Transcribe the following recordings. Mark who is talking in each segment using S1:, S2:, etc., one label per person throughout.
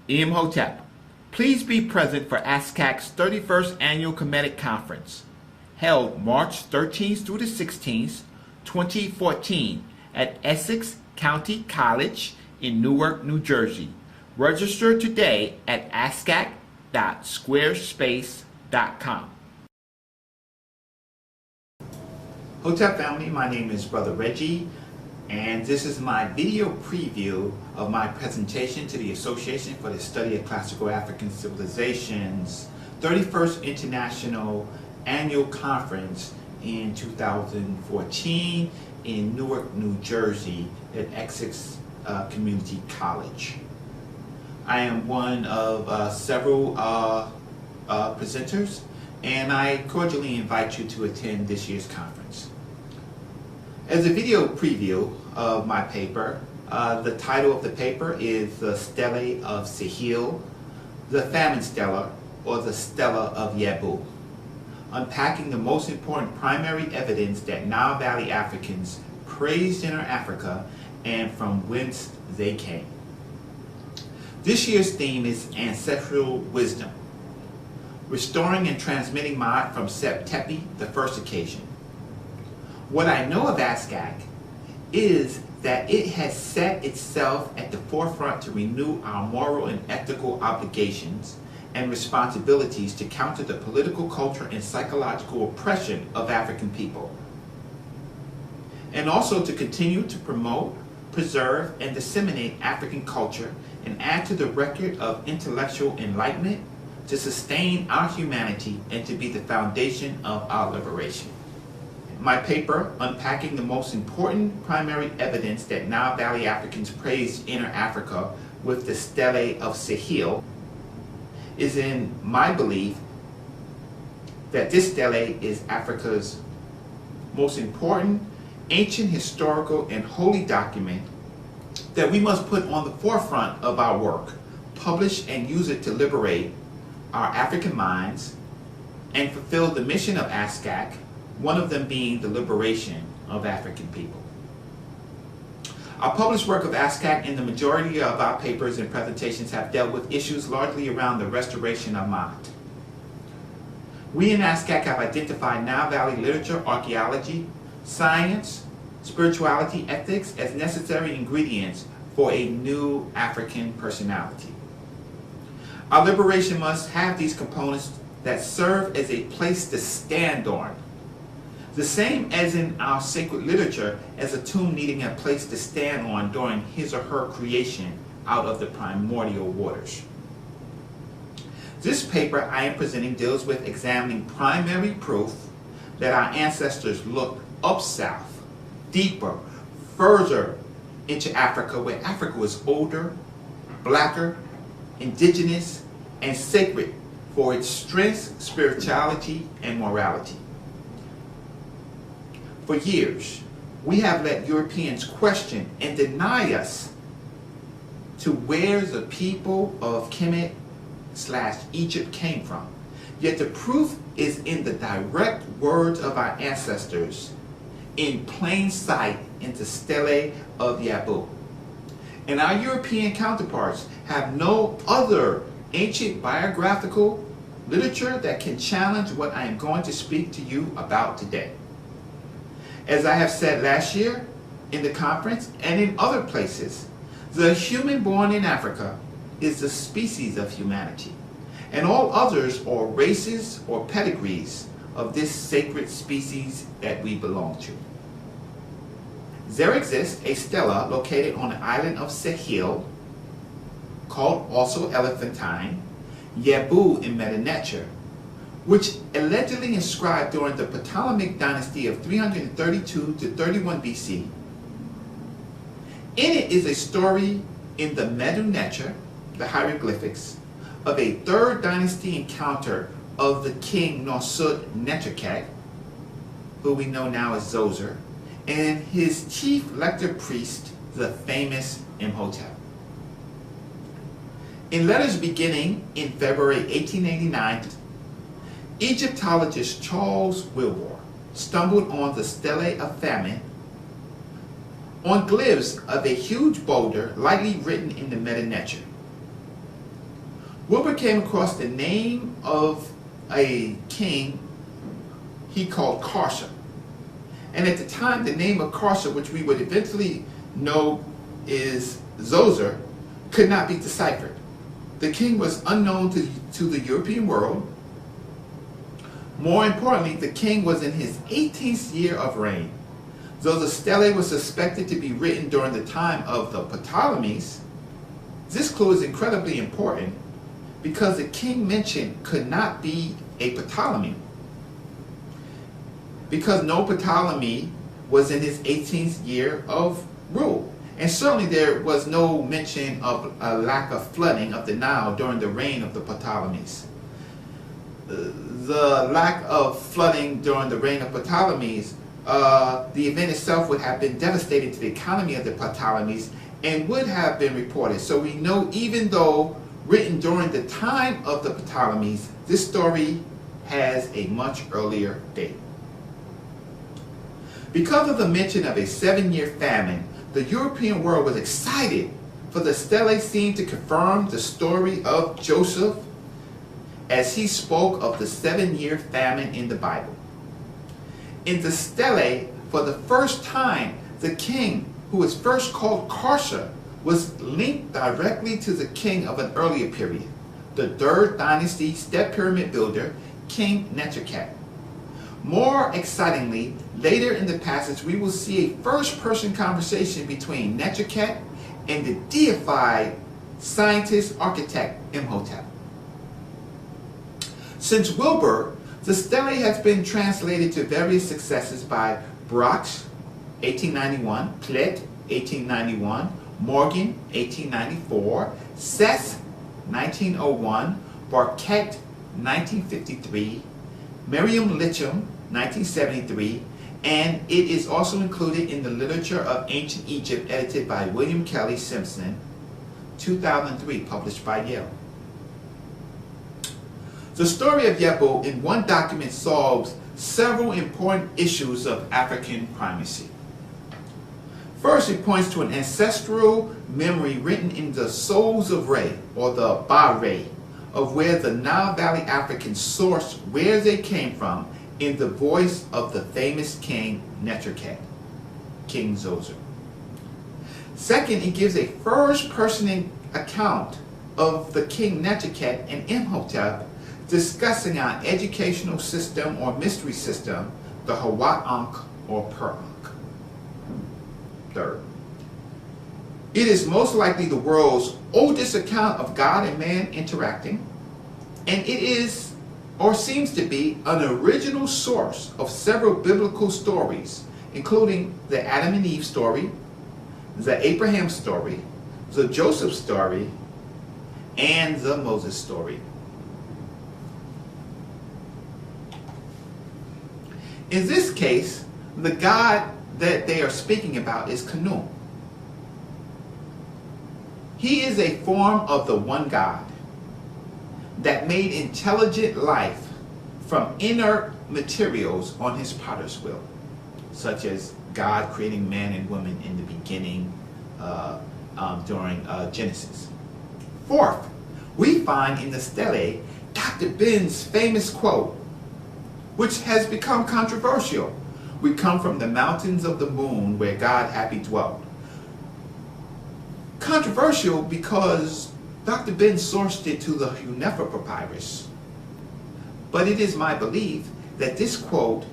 S1: Imhotep, please be present for ASCAC's 31st Annual Kemetic Conference, held March 13th through the 16th, 2014 at Essex County College in Newark, New Jersey. Register today at ascac.squarespace.com.
S2: Hotep family, my name is Brother Reggie, and this is my video preview of my presentation to the Association for the Study of Classical African Civilizations 31st International Annual Conference in 2014 in Newark, New Jersey at Essex Community College. I am one of several presenters, and I cordially invite you to attend this year's conference. As a video preview of my paper, the title of the paper is The Stele of Sahel, the Famine Stele, or the Stele of Yabu, unpacking the most important primary evidence that Nile Valley Africans praised inner Africa and from whence they came. This year's theme is Ancestral Wisdom, restoring and transmitting Ma'at from Sep Tepi, the first occasion. What I know of ASCAC is that it has set itself at the forefront to renew our moral and ethical obligations and responsibilities to counter the political, culture, and psychological oppression of African people, and also to continue to promote, preserve, and disseminate African culture and add to the record of intellectual enlightenment to sustain our humanity and to be the foundation of our liberation. My paper, unpacking the most important primary evidence that Nile Valley Africans praised inner Africa with the Stele of Sahel, is in my belief that this stele is Africa's most important ancient, historical, and holy document that we must put on the forefront of our work, publish and use it to liberate our African minds and fulfill the mission of ASCAC, one of them being the liberation of African people. Our published work of ASCAC and the majority of our papers and presentations have dealt with issues largely around the restoration of Ma'at. We in ASCAC have identified Nile Valley literature, archaeology, science, spirituality, ethics as necessary ingredients for a new African personality. Our liberation must have these components that serve as a place to stand on, the same as in our sacred literature as a tomb needing a place to stand on during his or her creation out of the primordial waters. This paper I am presenting deals with examining primary proof that our ancestors looked up south, deeper, further into Africa, where Africa was older, blacker, indigenous, and sacred for its strength, spirituality, and morality. For years, we have let Europeans question and deny us to where the people of Kemet/Egypt came from. Yet the proof is in the direct words of our ancestors, in plain sight in the Stele of Yabu. And our European counterparts have no other ancient biographical literature that can challenge what I am going to speak to you about today. As I have said last year in the conference and in other places, the human born in Africa is the species of humanity, and all others are races or pedigrees of this sacred species that we belong to. There exists a stela located on the island of Sahel, called also Elephantine, Yabu in Meta Nature, which allegedly inscribed during the Ptolemaic dynasty of 332 to 31 BC. In it is a story in the Medu Neter, the hieroglyphics, of a third dynasty encounter of the king Nosud Neterkhet, who we know now as Zoser, and his chief lector priest, the famous Imhotep. In letters beginning in February 1889, Egyptologist Charles Wilbur stumbled on the Stele of Famine on glyphs of a huge boulder lightly written in the Meta Nature. Wilbur came across the name of a king he called Karsha. And at the time, the name of Karsha, which we would eventually know is Zoser, could not be deciphered. The king was unknown to the European world. More importantly, the king was in his 18th year of reign. Though the stele was suspected to be written during the time of the Ptolemies, this clue is incredibly important because the king mentioned could not be a Ptolemy, because no Ptolemy was in his 18th year of rule. And certainly there was no mention of a lack of flooding of the Nile during the reign of the Ptolemies. The lack of flooding during the reign of Ptolemies, the event itself would have been devastating to the economy of the Ptolemies and would have been reported. So we know, even though written during the time of the Ptolemies, this story has a much earlier date. Because of the mention of a 7-year famine, the European world was excited, for the stele seemed to confirm the story of Joseph as he spoke of the 7-year famine in the Bible. In the stele, for the first time, the king, who was first called Karsha, was linked directly to the king of an earlier period, the 3rd dynasty step pyramid builder, King Neterkhet. More excitingly, later in the passage, we will see a first-person conversation between Neterkhet and the deified scientist architect Imhotep. Since Wilbur, the stele has been translated to various successes by Brox, 1891, Plett, 1891, Morgan, 1894, Seth, 1901, Barquette, 1953, Miriam Litcham, 1973, and it is also included in the Literature of Ancient Egypt, edited by William Kelly Simpson, 2003, published by Yale. The story of Yebu in one document solves several important issues of African primacy. First, it points to an ancestral memory written in the Souls of Re, or the Ba-Re, of where the Nile Valley Africans sourced where they came from in the voice of the famous king Neterkhet, King Zoser. Second, it gives a first-person account of the king Neterkhet and Imhotep discussing our educational system or mystery system, the Hawa-Ankh or Per-Ankh. Third, it is most likely the world's oldest account of God and man interacting, and it is, or seems to be, an original source of several biblical stories, including the Adam and Eve story, the Abraham story, the Joseph story, and the Moses story. In this case, the God that they are speaking about is Khnum. He is a form of the one God that made intelligent life from inert materials on his potter's wheel, such as God creating man and woman in the beginning during Genesis. Fourth, we find in the stele Dr. Ben's famous quote, which has become controversial. We come from the mountains of the moon where God Hapi Dwelt. Controversial because Dr. Ben sourced it to the Hunefer papyrus. But it is my belief that this quote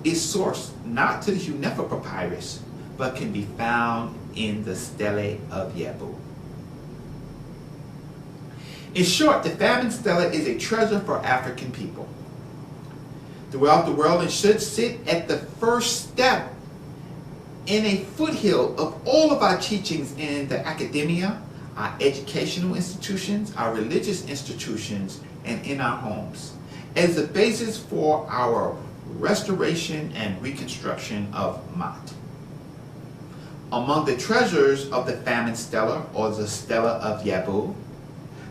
S2: is sourced not to the Hunefer papyrus, but can be found in the stele of Yebu. In short, the Famine Stele is a treasure for African people throughout the world, and should sit at the first step in a foothill of all of our teachings in the academia, our educational institutions, our religious institutions, and in our homes, as the basis for our restoration and reconstruction of Mat. Among the treasures of the Famine Stele, or the Stele of Yebu,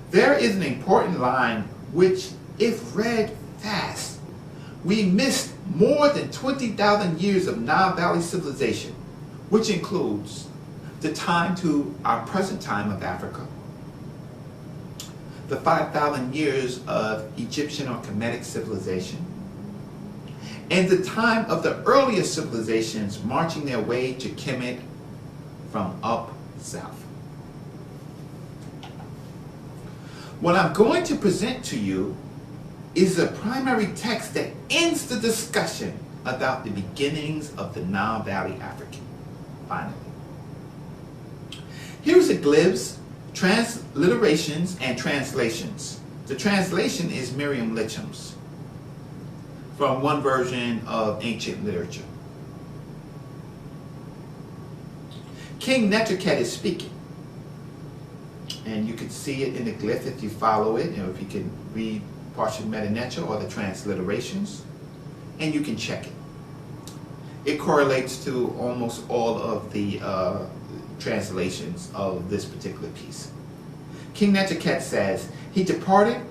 S2: there is an important line which, if read fast, we missed more than 20,000 years of Nile Valley civilization, which includes the time to our present time of Africa. the 5,000 years of Egyptian or Kemetic civilization, and the time of the earlier civilizations marching their way to Kemet from up south. What I'm going to present to you is a primary text that ends the discussion about the beginnings of the Nile Valley African, finally. Here's the glibs, transliterations, and translations. The translation is Merriam-Webster's from one version of ancient literature. King Neterkhet is speaking, and you can see it in the glyph if you follow it, or if you can read partial meta-neter or the transliterations, and you can check it. It correlates to almost all of the translations of this particular piece. King Neterkhet says, "He departed,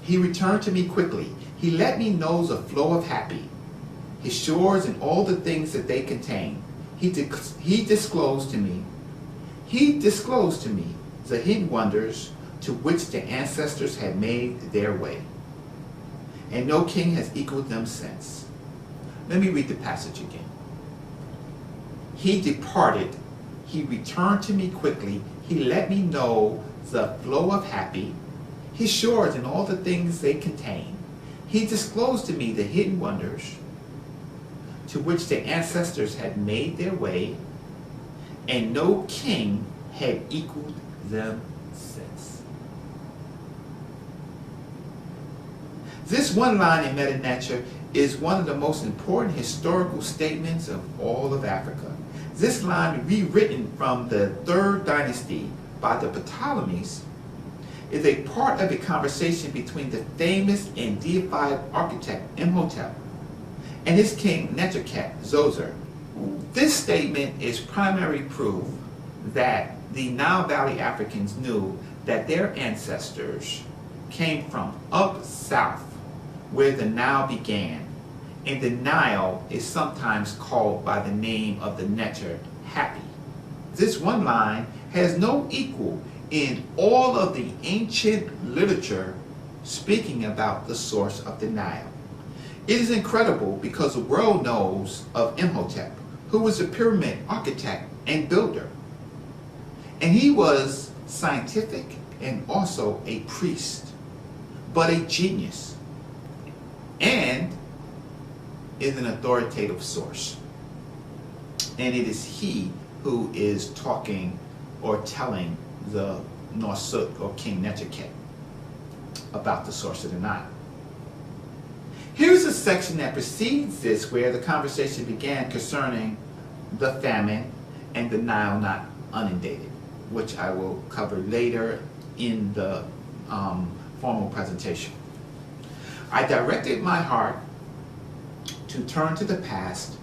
S2: he returned to me quickly. He let me know the flow of Hapi, his shores and all the things that they contain. He disclosed to me the hidden wonders to which the ancestors had made their way, and no king has equaled them since." Let me read the passage again. He departed, he returned to me quickly. He let me know the flow of Hapi, his shores and all the things they contain. He disclosed to me the hidden wonders to which the ancestors had made their way, and no king had equaled them since. This one line in meta-neter is one of the most important historical statements of all of Africa. This line, rewritten from the 3rd dynasty by the Ptolemies, is a part of a conversation between the famous and deified architect Imhotep and his king Neterkhet Zoser. This statement is primary proof that the Nile Valley Africans knew that their ancestors came from up south where the Nile began, and the Nile is sometimes called by the name of the Neter Hapi. This one line has no equal in all of the ancient literature speaking about the source of the Nile. It is incredible because the world knows of Imhotep, who was a pyramid architect and builder. And he was scientific and also a priest, but a genius, and is an authoritative source. And it is he who is talking or telling the Norsut or King Neterkhet about the source of the Nile. Here's a section that precedes this where the conversation began concerning the famine and the Nile not inundated, which I will cover later in the formal presentation. I directed my heart to turn to the past.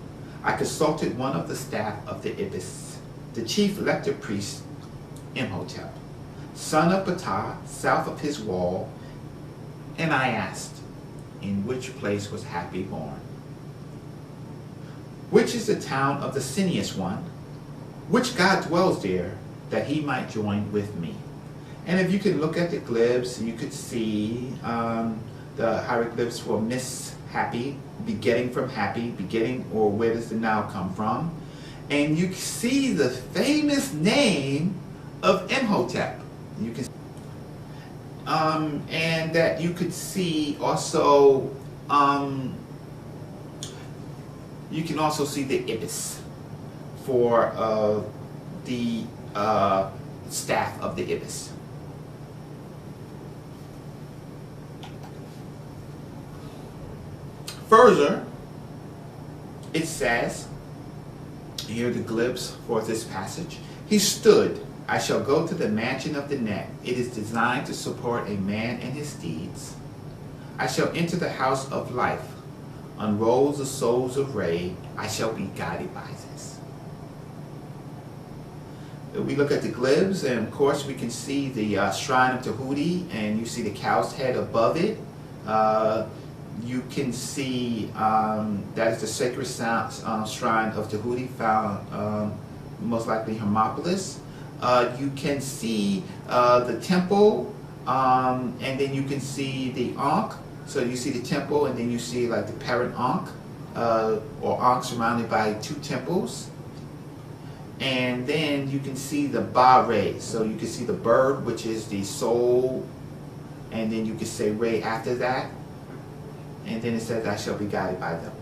S2: I consulted one of the staff of the Ibis, the chief lector priest Imhotep, son of Ptah, south of his wall, and I asked, in which place was Hapi born? Which is the town of the Cineous one? Which God dwells there, that he might join with me? And if you can look at the glyphs, you could see the hieroglyphs for Miss Hapi, begetting from Hapi, begetting, or where does the Nile come from? And you see the famous name of Imhotep. You can, and that you could see also, you can also see the Ibis for the staff of the Ibis. Further, it says, here are the glyphs for this passage. He stood, I shall go to the mansion of the net. It is designed to support a man and his deeds. I shall enter the house of life, unroll the souls of Ray. I shall be guided by this. We look at the glyphs, and of course we can see the shrine of Tahuti, and you see the cow's head above it. You can see that is the sacred shrine of Tahuti, found most likely Hermopolis. You can see the temple And then you can see the Ankh. So you see the temple, and then you see like the parent Ankh, or Ankh surrounded by two temples. And then you can see the Ba-Re. So you can see the bird, which is the soul, and then you can say Re after that. And then it says, I shall be guided by them.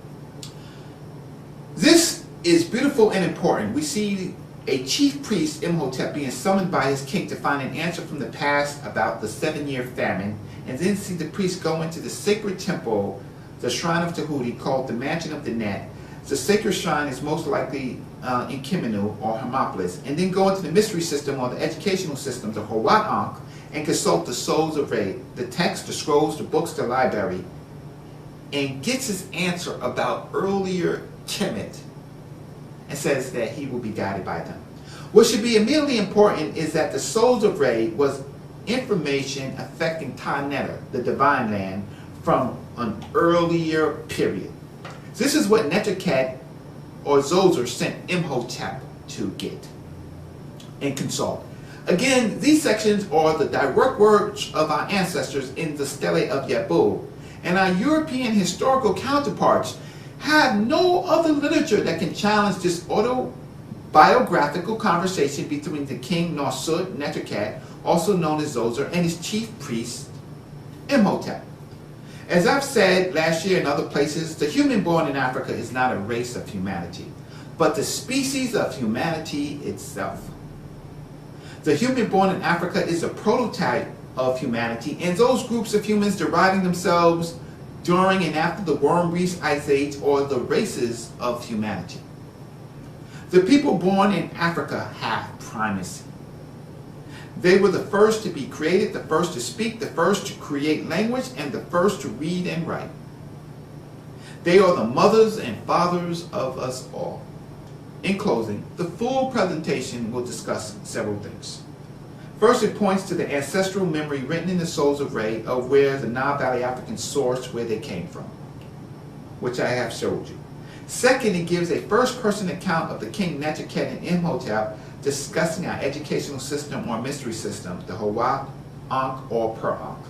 S2: This is beautiful and important. We see a chief priest, Imhotep, being summoned by his king to find an answer from the past about the 7-year famine, and then see the priest go into the sacred temple, the shrine of Tahuti, called the Mansion of the Net. The sacred shrine is most likely in Kimenu or Hermopolis, and then go into the mystery system or the educational system, the Hawat Ankh, and consult the souls of Re, the text, the scrolls, the books, the library, and gets his answer about earlier Kemet, and says that he will be guided by them. What should be immediately important is that the souls of Re was information affecting Ta-Neter, the divine land, from an earlier period. This is what Neterkhet or Zoser sent Imhotep to get and consult. Again, these sections are the direct words of our ancestors in the Stele of Yabu, and our European historical counterparts have no other literature that can challenge this autobiographical conversation between the king Nasut Neterkhet, also known as Zoser, and his chief priest Imhotep. As I've said last year in other places, the human born in Africa is not a race of humanity, but the species of humanity itself. The human born in Africa is a prototype of humanity, and those groups of humans deriving themselves during and after the Worm-Reese Ice Age, or the races of humanity. The people born in Africa have primacy. They were the first to be created, the first to speak, the first to create language, and the first to read and write. They are the mothers and fathers of us all. In closing, the full presentation will discuss several things. First, it points to the ancestral memory written in the souls of Re of where the Nile Valley Africans sourced where they came from, which I have showed you. Second, it gives a first-person account of the king Neterkhet and Imhotep discussing our educational system or mystery system, the Hawat Ankh or Per Ankh.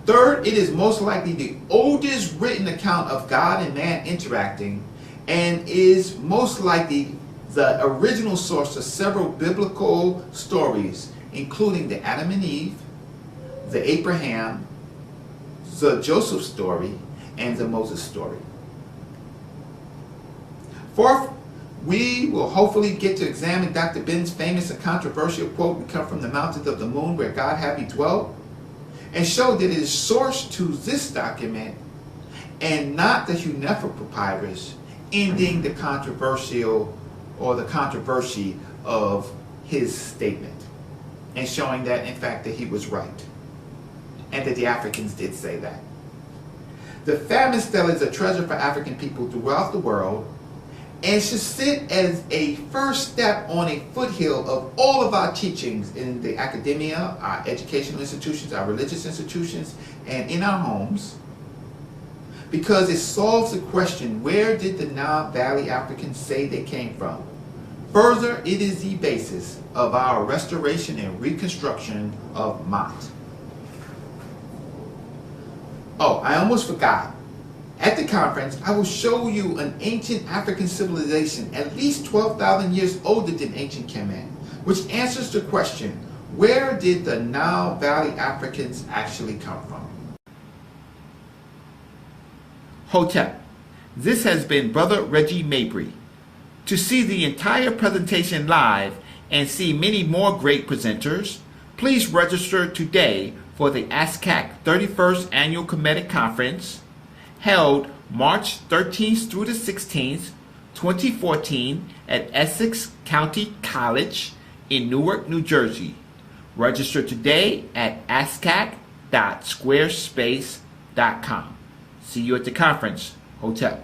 S2: Third, it is most likely the oldest written account of God and man interacting, and is most likely the original source of several biblical stories, including the Adam and Eve, the Abraham, the Joseph story, and the Moses story. Fourth, we will hopefully get to examine Dr. Ben's famous and controversial quote, "We come from the mountains of the moon where God Hapi Dwelt," and show that it is sourced to this document and not the Hunefer papyrus, ending the controversial or the controversy of his statement, and showing that in fact that he was right, and that the Africans did say that. The Famine Stele is a treasure for African people throughout the world, and should sit as a first step on a foothill of all of our teachings in the academia, our educational institutions, our religious institutions, and in our homes, because it solves the question, where did the Nile Valley Africans say they came from? Further, it is the basis of our restoration and reconstruction of Ma'at. Oh, I almost forgot. At the conference, I will show you an ancient African civilization at least 12,000 years older than ancient Kemet, which answers the question, where did the Nile Valley Africans actually come from?
S1: Hotep. This has been Brother Reggie Mabry. To see the entire presentation live and see many more great presenters, please register today for the ASCAC 31st Annual Kemetic Conference, held March 13th through the 16th, 2014 at Essex County College in Newark, New Jersey. Register today at ascac.squarespace.com. See you at the conference. Hotep.